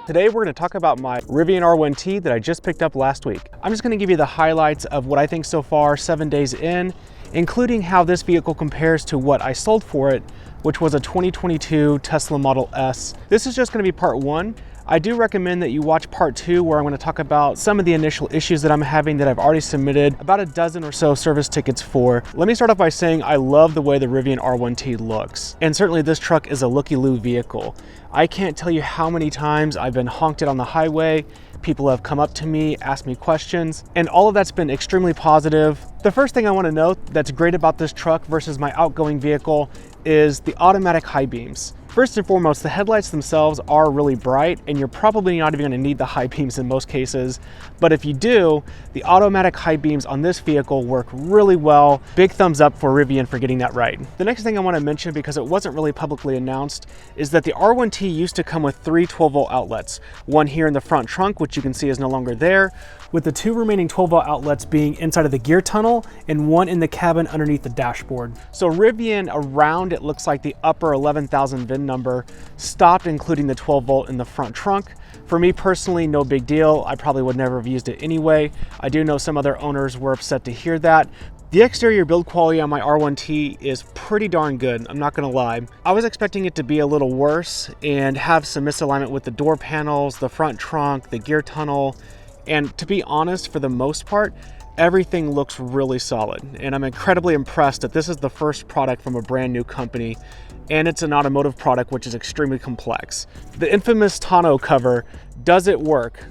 Today we're going to talk about my Rivian R1T that I just picked up last week. I'm just going to give you the highlights of what I think so far 7 days in, including how this vehicle compares to what I sold for it, which was a 2022 Tesla Model S. This is just going to be part one. I do recommend that you watch part two, where I'm going to talk about some of the initial issues that I'm having that I've already submitted about a dozen or so service tickets for. Let me start off by saying I love the way the Rivian R1T looks. And certainly this truck is a looky-loo vehicle. I can't tell you how many times I've been honked at on the highway. People have come up to me, asked me questions, and all of that's been extremely positive. The first thing I want to note that's great about this truck versus my outgoing vehicle is the automatic high beams. First and foremost, the headlights themselves are really bright, and you're probably not even going to need the high beams in most cases. But if you do, the automatic high beams on this vehicle work really well. Big thumbs up for Rivian for getting that right. The next thing I want to mention, because it wasn't really publicly announced, is that the R1T used to come with 3 12-volt outlets. One here in the front trunk, which you can see is no longer there, with the 2 remaining 12-volt outlets being inside of the gear tunnel and one in the cabin underneath the dashboard. So Rivian, around it looks like the upper 11,000 VIN number, stopped including the 12-volt in the front trunk. For me personally, no big deal. I probably would never have used it anyway. I do know some other owners were upset to hear that. The exterior build quality on my R1T is pretty darn good, I'm not gonna lie. I was expecting it to be a little worse and have some misalignment with the door panels, the front trunk, the gear tunnel. And to be honest, for the most part, everything looks really solid. And I'm incredibly impressed that this is the first product from a brand new company, and it's an automotive product, which is extremely complex. The infamous tonneau cover, does it work?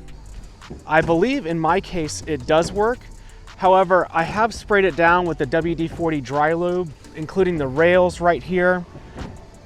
I believe in my case, it does work. However, I have sprayed it down with the WD-40 dry lube, including the rails right here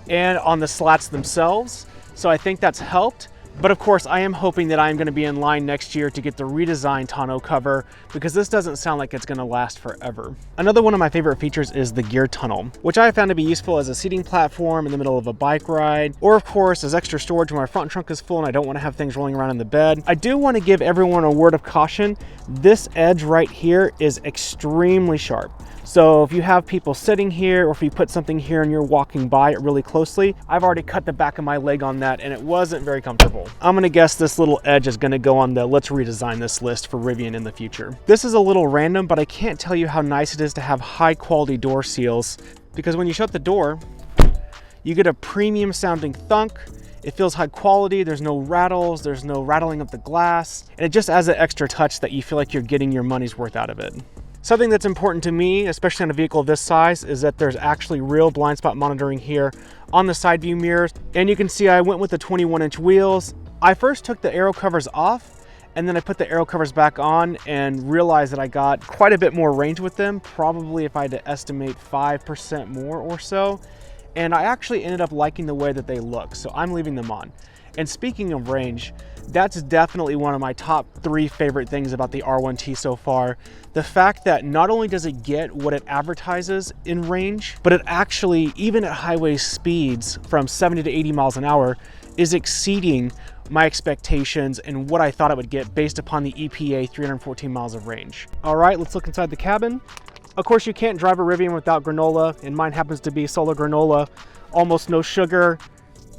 and on the slats themselves. So I think that's helped. But of course, I am hoping that I'm going to be in line next year to get the redesigned tonneau cover, because this doesn't sound like it's going to last forever. Another one of my favorite features is the gear tunnel, which I have found to be useful as a seating platform in the middle of a bike ride, or of course as extra storage when my front trunk is full and I don't want to have things rolling around in the bed. I do want to give everyone a word of caution. This edge right here is extremely sharp. So if you have people sitting here, or if you put something here and you're walking by it really closely, I've already cut the back of my leg on that and it wasn't very comfortable. I'm gonna guess this little edge is gonna go on the let's redesign this list for Rivian in the future. This is a little random, but I can't tell you how nice it is to have high quality door seals, because when you shut the door, you get a premium sounding thunk. It feels high quality, there's no rattles, there's no rattling of the glass, and it just adds an extra touch that you feel like you're getting your money's worth out of it. Something that's important to me, especially on a vehicle of this size, is that there's actually real blind spot monitoring here on the side view mirrors. And you can see I went with the 21-inch wheels. I first took the aero covers off, and then I put the aero covers back on and realized that I got quite a bit more range with them, probably if I had to estimate 5% more or so. And I actually ended up liking the way that they look, so I'm leaving them on. And speaking of range, that's definitely one of my top 3 favorite things about the R1T so far. The fact that not only does it get what it advertises in range, but it actually, even at highway speeds from 70 to 80 miles an hour, is exceeding my expectations and what I thought it would get based upon the EPA 314 miles of range. All right, let's look inside the cabin. Of course, you can't drive a Rivian without granola, and mine happens to be solar granola, almost no sugar.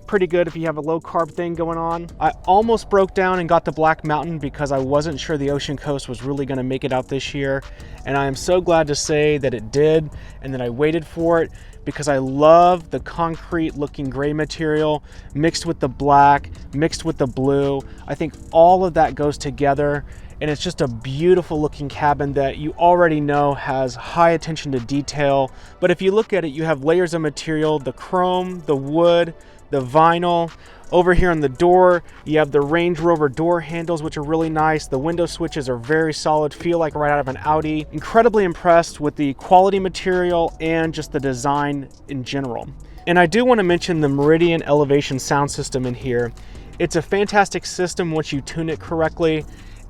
Pretty good if you have a low carb thing going on. I almost broke down and got the Black Mountain because I wasn't sure the Ocean Coast was really going to make it out this year, and I am so glad to say that it did and that I waited for it, because I love the concrete looking gray material mixed with the black, mixed with the blue. I think all of that goes together, and it's just a beautiful looking cabin that you already know has high attention to detail. But if you look at it, you have layers of material, the chrome, the wood, the vinyl. Over here on the door, you have the Range Rover door handles, which are really nice. The window switches are very solid, feel like right out of an Audi. Incredibly impressed with the quality material and just the design in general. And I do want to mention the Meridian Elevation sound system in here. It's a fantastic system once you tune it correctly.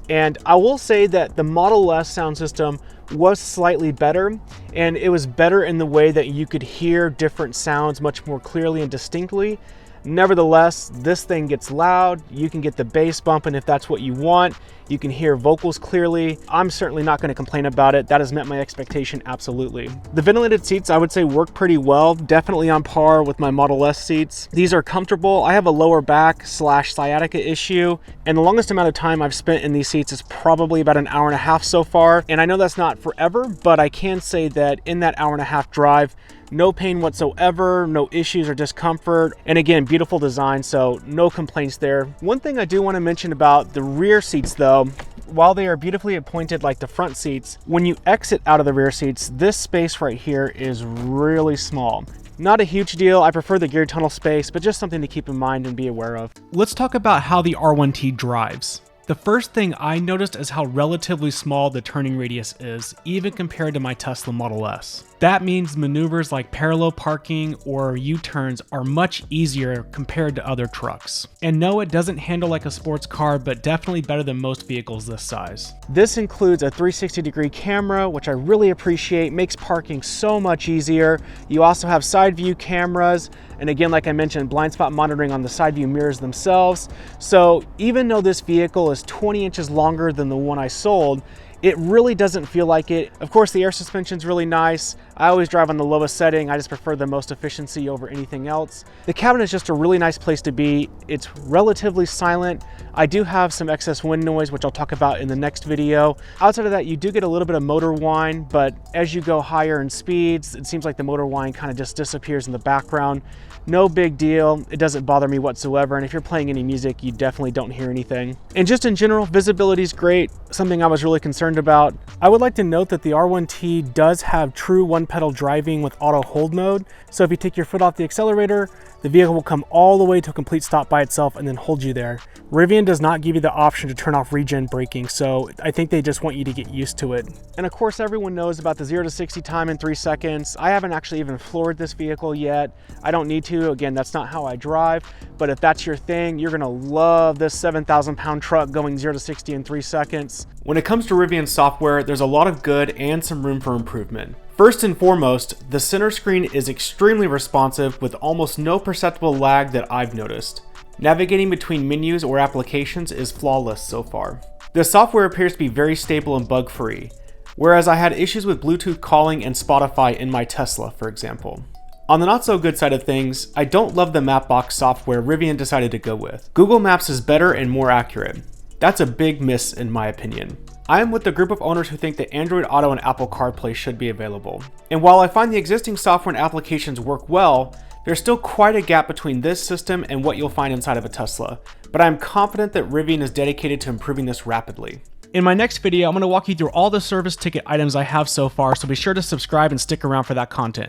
And I will say that the Model S sound system was slightly better, and it was better in the way that you could hear different sounds much more clearly and distinctly. Nevertheless, this thing gets loud. You can get the bass bumping if that's what you want. You can hear vocals clearly. I'm certainly not going to complain about it. That has met my expectation absolutely. The ventilated seats, I would say, work pretty well, definitely on par with my Model S seats. These are comfortable. I have a lower back / sciatica issue, and the longest amount of time I've spent in these seats is probably about an hour and a half so far. And I know that's not forever, but I can say that in that hour and a half drive, no pain whatsoever, no issues or discomfort. And again, beautiful design, so no complaints there. One thing I do want to mention about the rear seats though, while they are beautifully appointed like the front seats, when you exit out of the rear seats, this space right here is really small. Not a huge deal. I prefer the gear tunnel space, but just something to keep in mind and be aware of. Let's talk about how the R1T drives. The first thing I noticed is how relatively small the turning radius is, even compared to my Tesla Model S. That means maneuvers like parallel parking or U-turns are much easier compared to other trucks. And no, it doesn't handle like a sports car, but definitely better than most vehicles this size. This includes a 360-degree camera, which I really appreciate, makes parking so much easier. You also have side view cameras, and again, like I mentioned, blind spot monitoring on the side view mirrors themselves. So even though this vehicle is 20 inches longer than the one I sold, it really doesn't feel like it. Of course, the air suspension's really nice. I always drive on the lowest setting. I just prefer the most efficiency over anything else. The cabin is just a really nice place to be. It's relatively silent. I do have some excess wind noise, which I'll talk about in the next video. Outside of that, you do get a little bit of motor whine, but as you go higher in speeds, it seems like the motor whine kind of just disappears in the background. No big deal. It doesn't bother me whatsoever. And if you're playing any music, you definitely don't hear anything. And just in general, visibility is great. Something I was really concerned about. I would like to note that the R1T does have true one-pedal driving with auto hold mode. So if you take your foot off the accelerator, the vehicle will come all the way to a complete stop by itself and then hold you there. Rivian does not give you the option to turn off regen braking, so I think they just want you to get used to it. And of course, everyone knows about the 0 to 60 time in 3 seconds. I haven't actually even floored this vehicle yet. I don't need to. Again, that's not how I drive. But if that's your thing, you're gonna love this 7,000-pound truck going 0 to 60 in 3 seconds. When it comes to Rivian software, there's a lot of good and some room for improvement. First and foremost, the center screen is extremely responsive with almost no perceptible lag that I've noticed. Navigating between menus or applications is flawless so far. The software appears to be very stable and bug-free, whereas I had issues with Bluetooth calling and Spotify in my Tesla, for example. On the not so good side of things, I don't love the Mapbox software Rivian decided to go with. Google Maps is better and more accurate. That's a big miss in my opinion. I am with the group of owners who think that Android Auto and Apple CarPlay should be available. And while I find the existing software and applications work well, there's still quite a gap between this system and what you'll find inside of a Tesla. But I'm confident that Rivian is dedicated to improving this rapidly. In my next video, I'm going to walk you through all the service ticket items I have so far, so be sure to subscribe and stick around for that content.